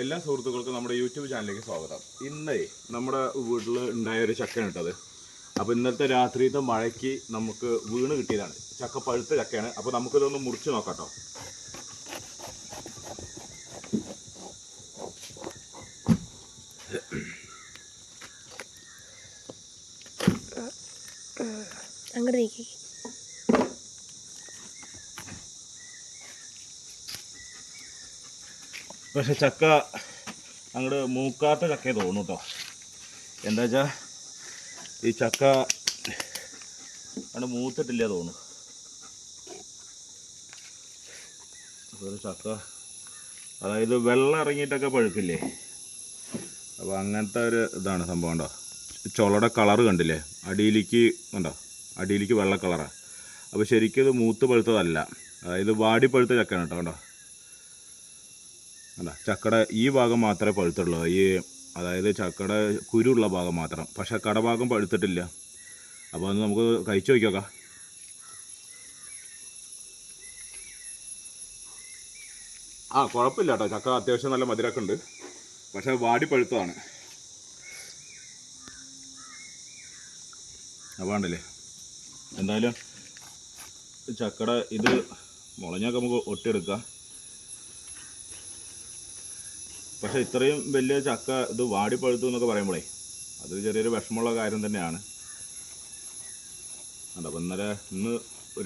എല്ലാ സുഹൃത്തുക്കൾക്കും നമ്മുടെ യൂട്യൂബ് ചാനലിലേക്ക് സ്വാഗതം. ഇന്നേ നമ്മുടെ വീട്ടിൽ ഉണ്ടായ ഒരു ചക്കയാണ് ഇട്ടത്. അപ്പോൾ ഇന്നലത്തെ രാത്രിയിലത്തെ മഴയ്ക്ക് നമുക്ക് വീണ് കിട്ടിയതാണ്. ചക്ക പഴുത്ത ചക്കയാണ്. അപ്പോൾ നമുക്കിതൊന്ന് മുറിച്ച് നോക്കാം കേട്ടോ. അങ്ങോട്ട് നീക്കി. പക്ഷെ ചക്ക അങ്ങോട്ട് മൂക്കാത്ത ചക്കയെ തോന്നും കേട്ടോ. എന്താ വെച്ചാൽ ഈ ചക്ക അങ്ങോട്ട് മൂത്തിട്ടില്ല തോന്നുന്നു. ഒരു ചക്ക അതായത് വെള്ളം ഇറങ്ങിയിട്ടൊക്കെ പഴുക്കില്ലേ, അപ്പോൾ അങ്ങനത്തെ ഒരു ഇതാണ് സംഭവം. ഉണ്ടോ ചുളയുടെ കളറ് കണ്ടില്ലേ, അടിയിലേക്ക് ഉണ്ടോ, അടിയിലേക്ക് വെള്ള കളറാണ്. അപ്പോൾ ശരിക്കും ഇത് മൂത്ത് പഴുത്തതല്ല, അതായത് വാടി പഴുത്ത ചക്കയാണ് കേട്ടോ. കണ്ടോ അല്ല, ചക്കയുടെ ഈ ഭാഗം മാത്രമേ പഴുത്തുള്ളൂ, ഈ അതായത് ചക്കയുടെ കുരുള്ള ഭാഗം മാത്രം. പക്ഷേ കടഭാഗം പഴുത്തിട്ടില്ല. അപ്പോൾ അത് നമുക്ക് കഴിച്ചു നോക്കിയോക്കാം. കുഴപ്പമില്ല കേട്ടോ, ചക്ക അത്യാവശ്യം നല്ല മധുരമൊക്കെ ഉണ്ട്. പക്ഷേ വാടി പഴുത്തതാണ്. അപ്പോൾ ഉണ്ടല്ലേ, എന്തായാലും ചക്കയുടെ ഇത് മുളഞ്ഞൊക്കെ നമുക്ക് ഒട്ടിയെടുക്കാം. പക്ഷേ ഇത്രയും വലിയ ചക്ക ഇത് വാടി പഴുത്തു എന്നൊക്കെ പറയുമ്പോഴേ അത് ചെറിയൊരു വിഷമമുള്ള കാര്യം തന്നെയാണ്. അപ്പോൾ ഇന്ന്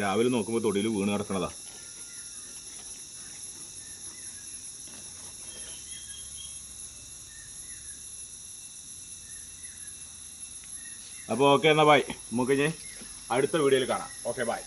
രാവിലെ നോക്കുമ്പോൾ തൊടിയിൽ വീണ് കിടക്കണതാ. അപ്പോൾ ഓക്കെ, എന്നാൽ ബൈ. നമുക്ക് ഇനി അടുത്ത വീഡിയോയിൽ കാണാം. Okay, by.